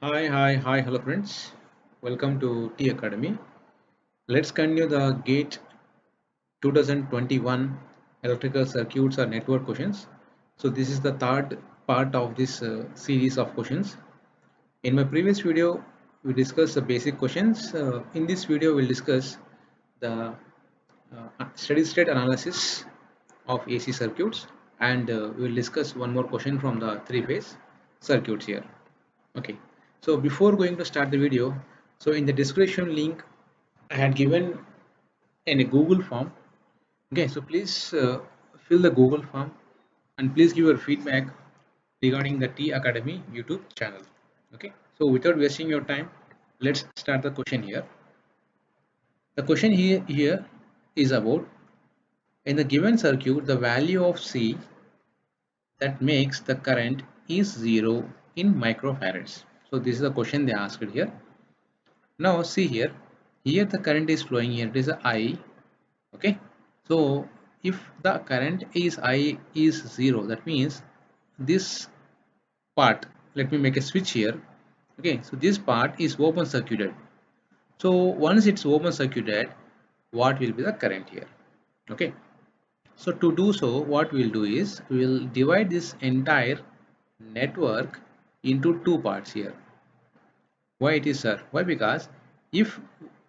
Hi, hello friends. Welcome to T Academy. Let's continue the GATE 2021 electrical circuits or network questions. So this is the third part of this series of questions. In my previous video, we discussed the basic questions. In this video, we'll discuss the steady state analysis of AC circuits, and we'll discuss one more question from the three-phase circuits here. Okay, so before going to start the video, so in the description link I had given in a Google form. Okay, so please fill the Google form and please give your feedback regarding the T Academy YouTube channel. Okay, so without wasting your time, let's start the question here. The question here is about, in the given circuit the value of C that makes the current is 0 in microfarads. So this is the question they asked here. Now see here the current is flowing here, it is a I. Okay, so if the current is I is 0, that means this part, let me make a switch here. Okay, so this part is open circuited. So once it's open circuited, what will be the current here? Okay, so to do so, what we'll do is we'll divide this entire network into two parts here. Why it is, sir? Why? Because if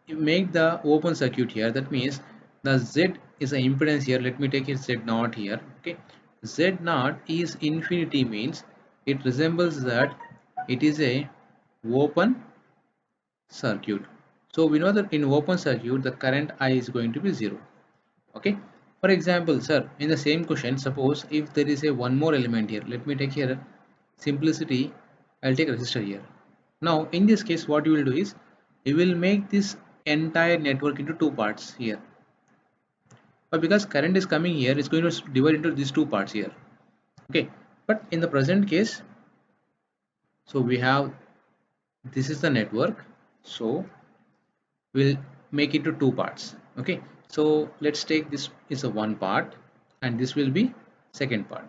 you make the open circuit here, that means the Z is an impedance here. Let me take it Z naught here. Okay, Z naught is infinity, means it resembles that it is a open circuit. So we know that in open circuit the current I is going to be 0. Okay, for example, sir, in the same question, suppose if there is a one more element here, let me take here simplicity, I'll take resistor here. Now in this case what you will do is you will make this entire network into two parts here, but because current is coming here, it's going to divide into these two parts here. Okay, but in the present case, so we have, this is the network, so we'll make it to two parts. Okay, so let's take this is a one part and this will be second part.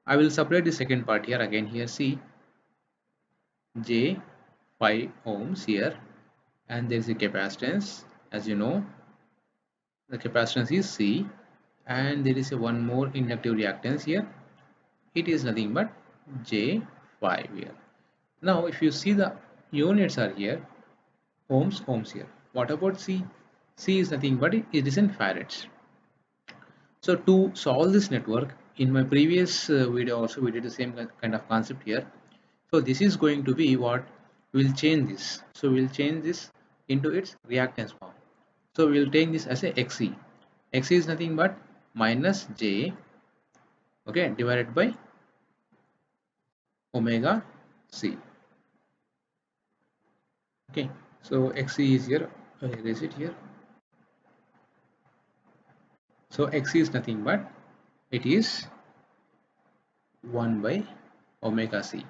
I will separate the second part here. Again here, see, J 5 ohms here, and there is a capacitance. As you know, the capacitance is C, and there is a one more inductive reactance here. It is nothing but J5 here. Now if you see, the units are here, ohms here. What about C? C is nothing but it is in farads. So to solve this network, in my previous video also we did the same kind of concept here. So this is going to be what we'll change this. So we'll change this into its reactance form. So we'll take this as a XC. XC is nothing but minus J, okay, divided by omega C. Okay, so XC is here. I'll erase it here. So XC is nothing but it is 1 by omega C.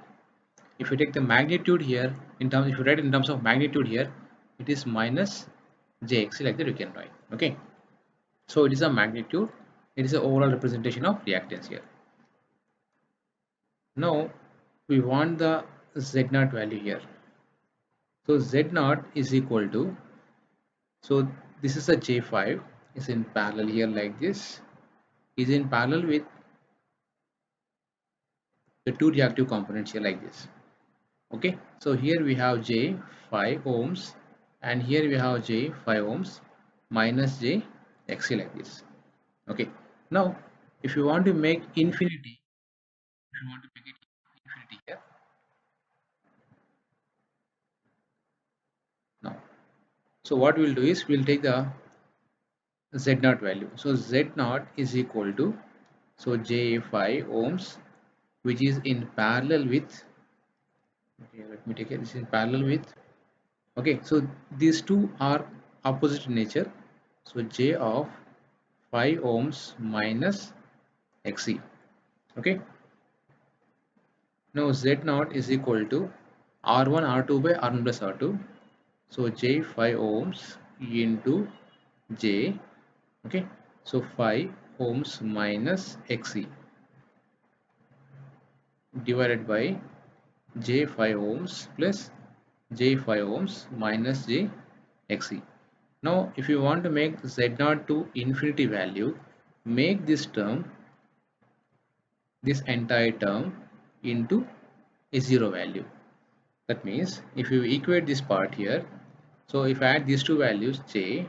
If you take the magnitude here, in terms, if you write in terms of magnitude here, it is minus jxc, like that you can write. Okay, so it is a magnitude, it is an overall representation of reactance here. Now we want the z naught value here. So z naught is equal to, so this is a j5 is in parallel here, like this is in parallel with the two reactive components here, like this. Okay, so here we have J 5 ohms and here we have J 5 ohms minus J XC, like this. Okay, now if you want to make infinity, if you want to make it infinity here, now, so what we'll do is we'll take the Z naught value. So Z naught is equal to, so J 5 ohms, which is in parallel with, okay, let me take it, this is in parallel with, okay, so these two are opposite in nature, so J of 5 ohms minus XC. Okay, now Z naught is equal to R1 R2 by R1 plus R2, so J 5 ohms into J, okay, so 5 ohms minus XC divided by J 5 ohms plus J 5 ohms minus J XE. Now if you want to make Z0 to infinity value, make this entire term into a zero value. That means if you equate this part here, so if I add these two values, J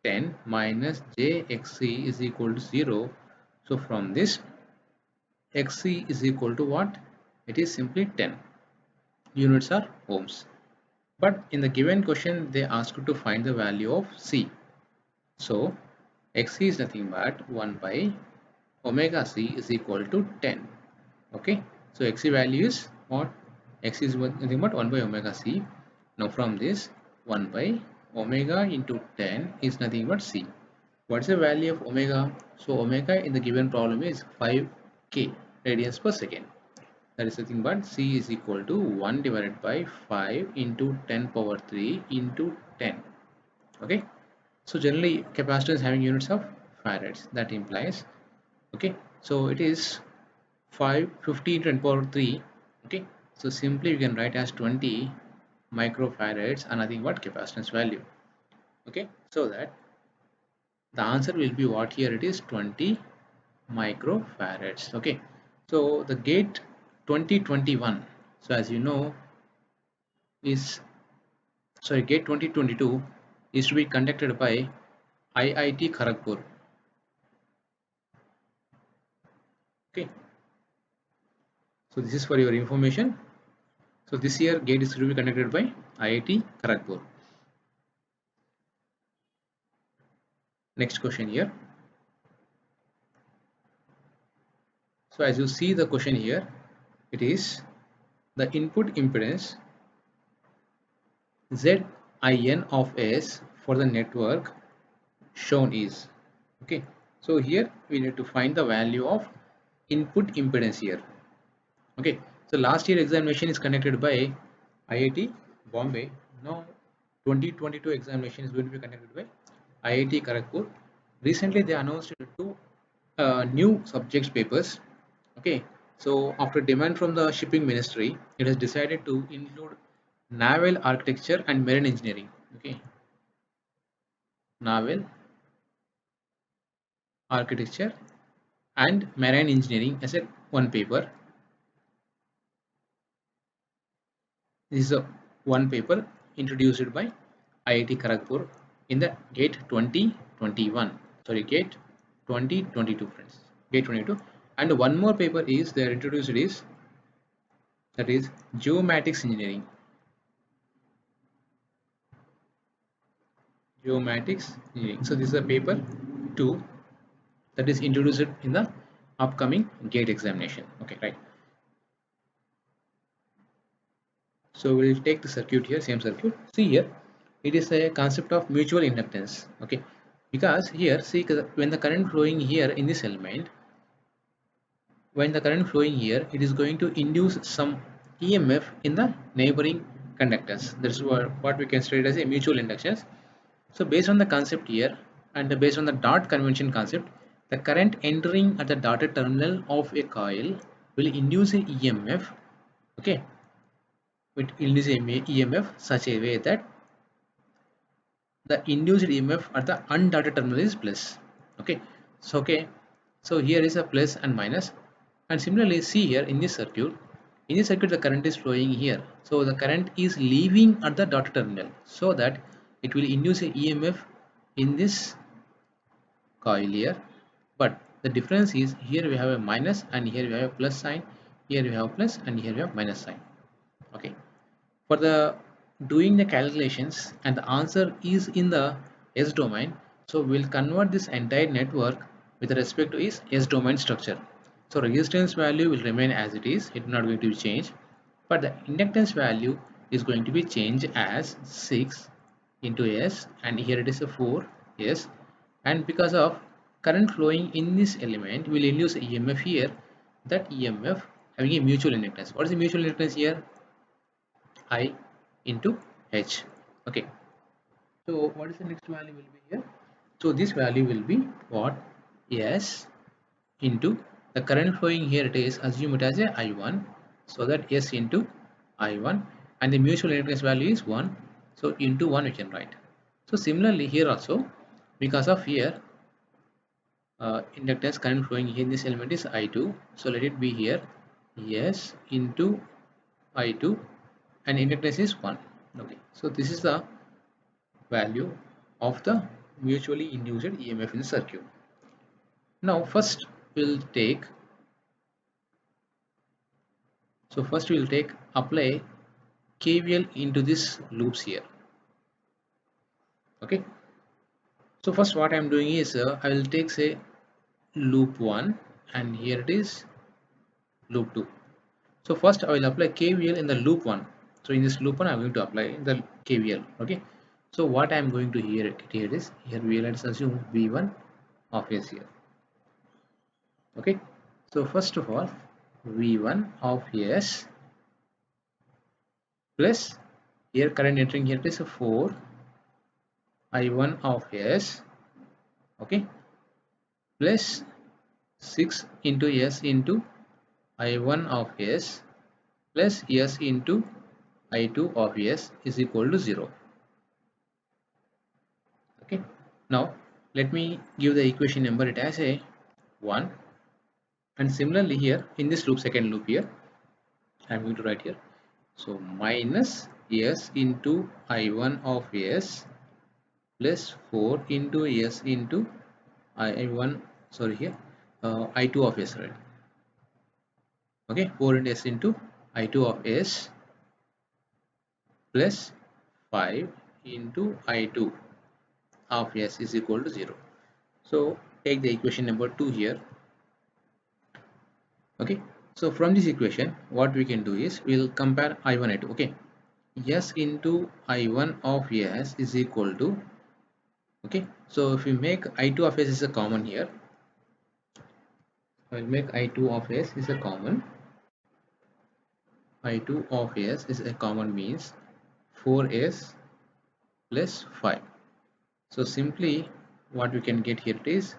10 minus J XE is equal to 0. So from this, XE is equal to what? It is simply 10. Units are ohms. But in the given question, they ask you to find the value of C. So XE is nothing but 1 by omega C is equal to 10. Okay. So XE value is what? X is nothing but 1 by omega C. Now from this, 1 by omega into 10 is nothing but C. What's the value of omega? So omega in the given problem is 5k radians per second. That is nothing but C is equal to 1 divided by 5 into 10 power 3 into 10. Okay. So generally capacitance having units of farads. That implies, okay. So it is 550 into 10 power 3. Okay. So simply we can write as 20 microfarads and nothing but capacitance value. Okay. So that the answer will be what here it is 20 microfarads. Okay, so the gate 2021, so as you know, is gate 2022 is to be conducted by IIT Kharagpur. Okay, so this is for your information. So this year gate is to be conducted by IIT Kharagpur. Next question here. So as you see the question here, it is the input impedance Zin of S for the network shown is, okay. So here we need to find the value of input impedance here. Okay, so last year examination is conducted by IIT Bombay. Now 2022 examination is going to be conducted by IIT Kharagpur. Recently they announced two new subjects papers. Okay, so after demand from the shipping ministry, it has decided to include naval architecture and marine engineering. Okay, naval architecture and marine engineering as a one paper. This is a one paper introduced by IIT Kharagpur in the GATE 2021. Sorry, GATE 2022, friends. GATE 22. And one more paper is they are introduced is that is geomatics engineering. Geomatics engineering. So this is a paper 2 that is introduced in the upcoming GATE examination. Okay, right. So we'll take the circuit here, same circuit. See here, it is a concept of mutual inductance. Okay, because here see when the current flowing here in this element, when the current flowing here, it is going to induce some EMF in the neighboring conductors. That's what we can state as a mutual inductance. So based on the concept here and based on the dot convention concept, the current entering at the dotted terminal of a coil will induce an EMF. Okay, it induce a EMF such a way that the induced EMF at the undotted terminal is plus. Okay, so so here is a plus and minus, and similarly see here in this circuit. In this circuit, the current is flowing here, so the current is leaving at the dotted terminal, so that it will induce a EMF in this coil here. But the difference is here we have a minus and here we have a plus sign. Here we have plus and here we have minus sign. Okay. For the doing the calculations and the answer is in the S domain, so we'll convert this entire network with respect to its S domain structure. So resistance value will remain as it is, it's not going to be changed, but the inductance value is going to be changed as 6 into S, and here it is a 4 S, and because of current flowing in this element will induce EMF here, that EMF having a mutual inductance. What is the mutual inductance here? I into H. Okay, so what is the next value will be here? So this value will be what? S into the current flowing here, it is assume it as a I1, so that S into I1, and the mutual inductance value is 1, so into 1 we can write. So similarly here also, because of here inductance current flowing in this element is I2, so let it be here S into I2 and inductance is 1. Okay, so this is the value of the mutually induced EMF in the circuit. Now first we'll take apply KVL into this loops here. Okay, so first what I'm doing is I will take say loop 1 and here it is loop 2. So first I will apply KVL in the loop 1. So in this loop 1 I'm going to apply the KVL. Okay, so what I'm going to here is here let's assume V1 of S here. Okay, so first of all V1 of S plus here current entering here is 4 I1 of S, okay, plus 6 into S into I1 of S plus S into I2 of S is equal to 0. Okay, now let me give the equation number it as a 1, and similarly here in this loop, second loop here I am going to write here, so minus S into I1 of S plus 4 into S into I1, sorry here I2 of S, right? Okay, 4 into S into I2 of S plus 5 into I2 of S is equal to 0. So take the equation number 2 here. Okay, so from this equation what we can do is we'll compare I1 I2. Okay, S into I1 of S is equal to, okay, so if we make I2 of S is a common here, I'll make I2 of S is a common. I2 of S is a common means 4S plus 5. So simply what we can get here is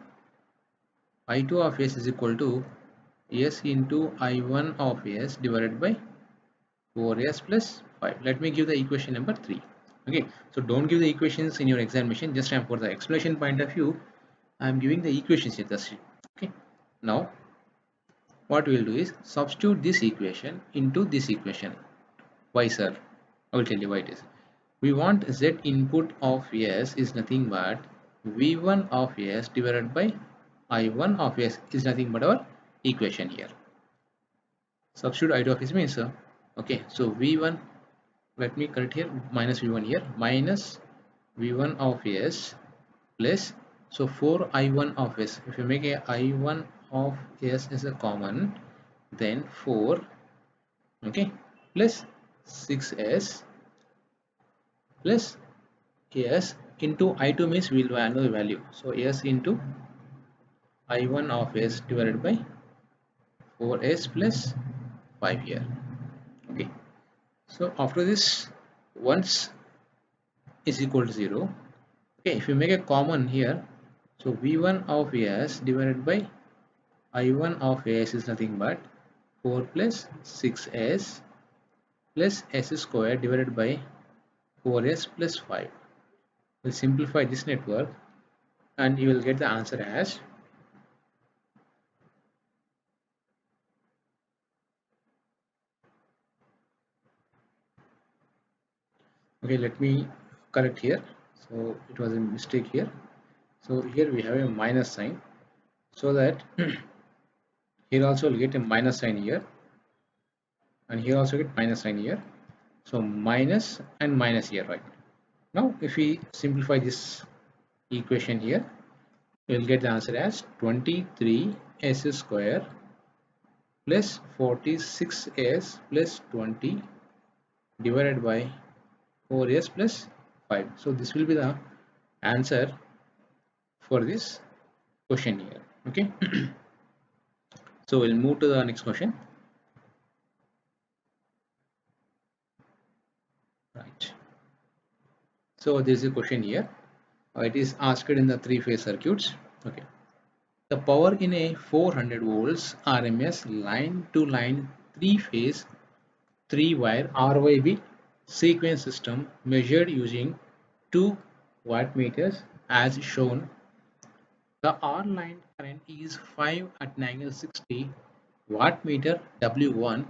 I2 of S is equal to S into I1 of S divided by 4S plus 5. Let me give the equation number 3. Okay, so don't give the equations in your examination, just for the explanation point of view I am giving the equations here. Okay, now what we will do is substitute this equation into this equation. Why, sir? I will tell you why it is. We want Z input of S is nothing but V1 of S divided by I1 of S is nothing but our equation here. Substitute I2 of S means, okay, so V1, let me correct here, minus V1 here, minus V1 of S plus, so 4 I1 of S. If you make a I1 of S as a common, then 4, okay, plus 6S plus S into I2 means we will know the value, so S into I1 of S divided by 4S plus 5 here. Okay, so after this once is equal to 0, okay, if you make a common here, so V1 of S divided by I1 of S is nothing but 4 plus 6S plus S square divided by 4S plus 5. We'll simplify this network and you will get the answer as, okay, let me correct here, so it was a mistake here, so here we have a minus sign, so that here also will get a minus sign here and here also get minus sign here, so minus and minus here, right? Now if we simplify this equation here, we'll get the answer as 23s square plus 46s plus 20 divided by 4s plus 5. So this will be the answer for this question here. Okay, so we'll move to the next question. Right, so there is a question here. It is asked in the three-phase circuits. Okay, the power in a 400 volts RMS line to line three-phase 3-wire RYB sequence system measured using two wattmeters as shown. The R line current is 5 at an angle 60. Wattmeter W1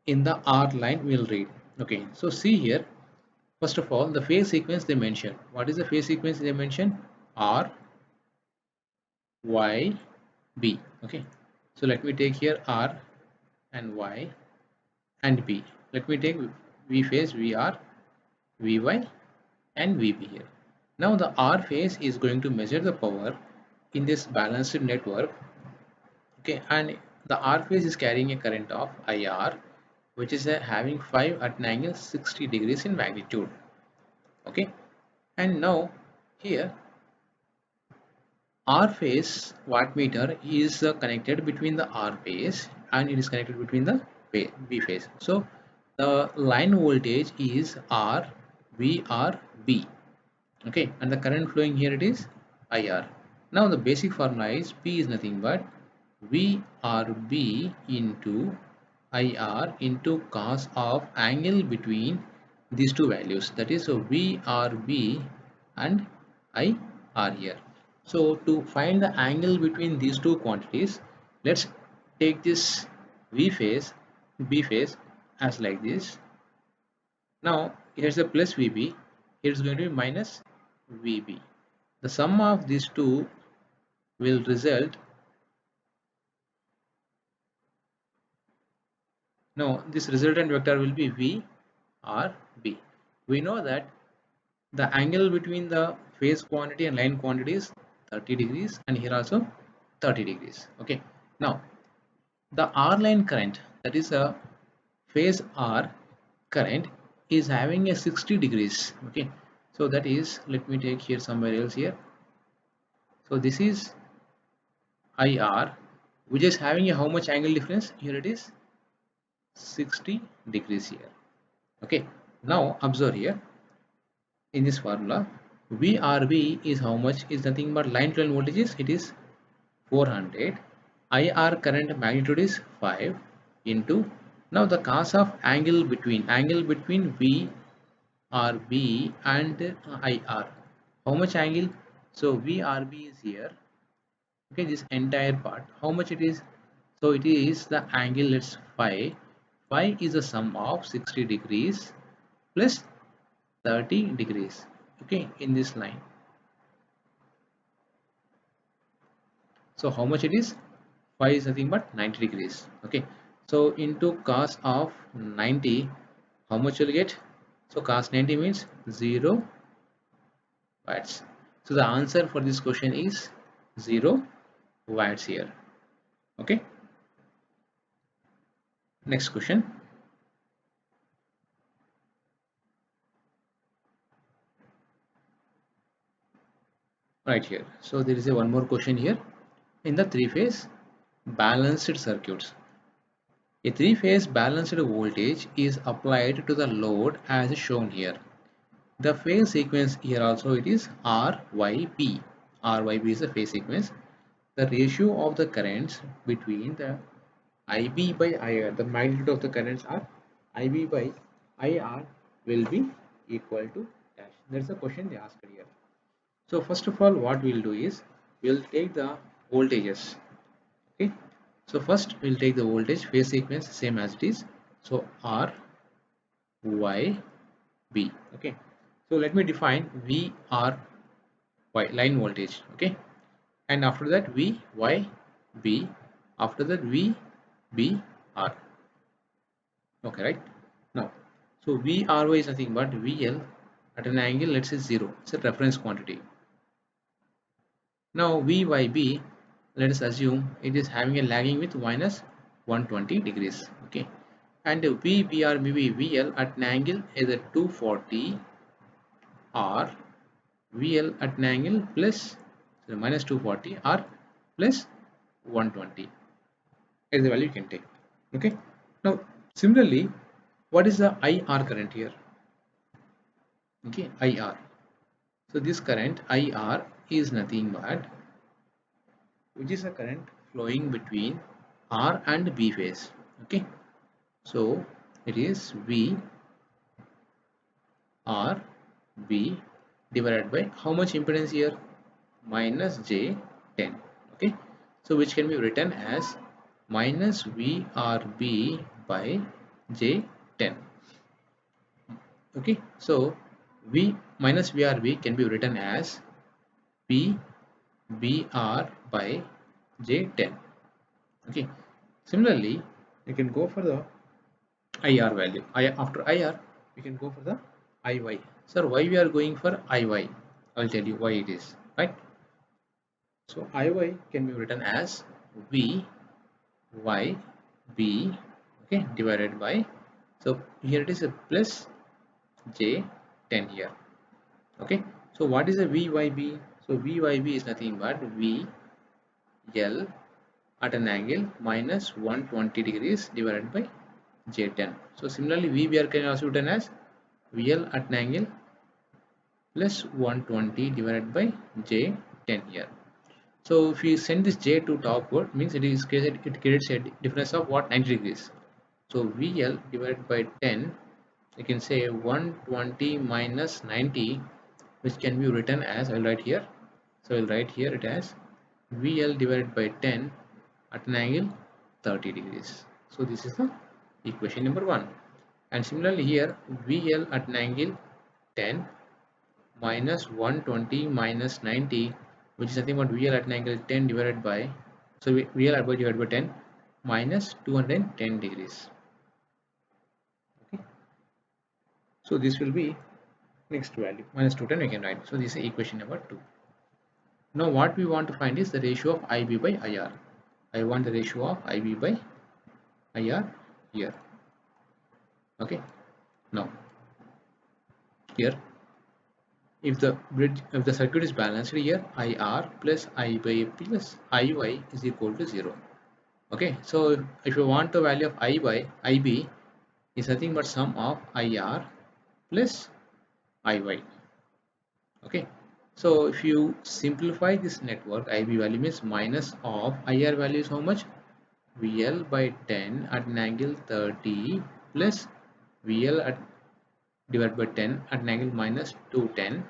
in the R line will read. Okay, so see here. First of all, the phase sequence they mention. What is the phase sequence they mention? R, Y, B. Okay, so let me take here R and Y and B. Let me take V phase, VR, Vy and Vb here. Now the R phase is going to measure the power in this balanced network. Okay, and the R phase is carrying a current of IR, which is having 5 at an angle 60 degrees in magnitude. Okay, and now here R phase wattmeter is connected between the R phase and it is connected between the B phase. So the line voltage is R VRB. Okay, and the current flowing here it is IR. Now the basic formula is P is nothing but VRB into IR into cos of angle between these two values, that is so VRB and IR here. So to find the angle between these two quantities, let's take this V phase, B phase as like this. Now here's a plus VB, here's going to be minus VB. The sum of these two will result. Now this resultant vector will be V or B. We know that the angle between the phase quantity and line quantity is 30 degrees and here also 30 degrees. Okay. Now the R line current, that is a phase R current, is having a 60 degrees. Okay. So that is, let me take here somewhere else here. So this is IR, which is having a how much angle difference? Here it is 60 degrees here. Okay. Now observe here in this formula, VRB is how much? Is nothing but line to line voltages. It is 400. IR current magnitude is 5 into, now the cos of angle between VRB and IR. How much angle? So VRB is here. Okay, this entire part. How much it is? So it is the angle. Let's phi. Phi is the sum of 60 degrees plus 30 degrees. Okay, in this line. So how much it is? Phi is nothing but 90 degrees. Okay, so into cos of 90, how much you'll get? So cos 90 means 0 watts. So the answer for this question is 0 watts here. Okay, next question. Right here. So there is a one more question here. In the three-phase balanced circuits, a three-phase balanced voltage is applied to the load as shown here. The phase sequence here also it is RYB. RYB is the phase sequence. The ratio of the currents between the IB by IR, the magnitude of the currents are IB by IR will be equal to dash. That's the question they asked here. So first of all, what we'll do is we'll take the voltages. Okay. So first we'll take the voltage phase sequence same as it is. So R, Y, B. Okay. So let me define V, R, Y line voltage. Okay. And after that V, Y, B. After that V, B, R. Okay, right? Now, so V, R, Y is nothing but VL at an angle, let's say 0. It's a reference quantity. Now VYB, let us assume it is having a lagging with minus 120 degrees. Okay, and VL at an angle either 240 or VL at an angle plus, so minus 240 or plus 120 is the value you can take. Okay, now similarly, what is the IR current here? Okay, IR. So this current IR is nothing but, which is a current flowing between R and B phase. Okay, so it is V R B divided by how much impedance here? Minus J10. Okay, so which can be written as minus VRB by J10. Okay, so V minus VRB can be written as PBR by J10. Okay, similarly, you can go for the IR value. After IR, we can go for the IY. Sir, why we are going for IY? I'll tell you why it is, right? So IY can be written as VYB, okay, divided by, so here it is a plus J10 here. Okay, so what is a VYB? So VYB is nothing but VL at an angle minus 120 degrees divided by J10. So similarly, VBR can also be written as VL at an angle plus 120 divided by J10 here. So if you send this J to topward, means it creates a difference of what, 90 degrees. So VL divided by 10, you can say 120 minus 90, which can be written as, I'll write here. So I'll write here it as VL divided by 10 at an angle 30 degrees. So this is the equation number 1. And similarly here, VL at an angle 10 minus 120 minus 90, which is nothing but VL at an angle 10 divided by, so VL divided by 10 minus 210 degrees. Okay, so this will be next value minus 210 we can write. So this is equation number 2. Now what we want to find is the ratio of IB by IR. I want the ratio of IB by IR here. Okay, now here, if the circuit is balanced here, IR plus IB plus IY is equal to 0. Okay, so if you want the value of I by IB is nothing but sum of IR plus IY. Okay, so if you simplify this network, IB value means minus of IR value is how much? VL by 10 at an angle 30 plus VL at divided by 10 at an angle minus 210.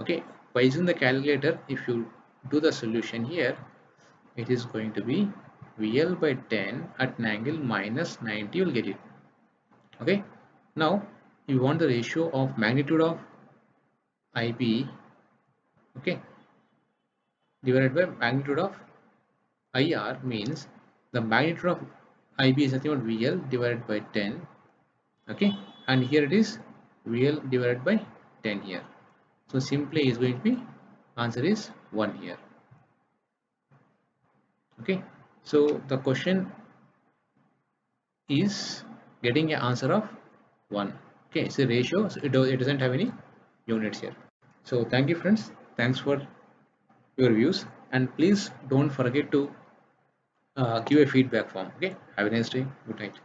Okay, by using the calculator, if you do the solution here, it is going to be VL by 10 at an angle minus 90, you will get it. Okay, now you want the ratio of magnitude of IB, okay, divided by magnitude of IR, means the magnitude of IB is nothing but VL divided by 10. Okay, and here it is VL divided by 10 here. So simply is going to be, answer is 1 here. Okay, so the question is getting an answer of 1. Okay, it's a ratio, so it doesn't have any units here. So thank you friends, thanks for your views, and please don't forget to give a feedback form. Okay, have a nice day, good night.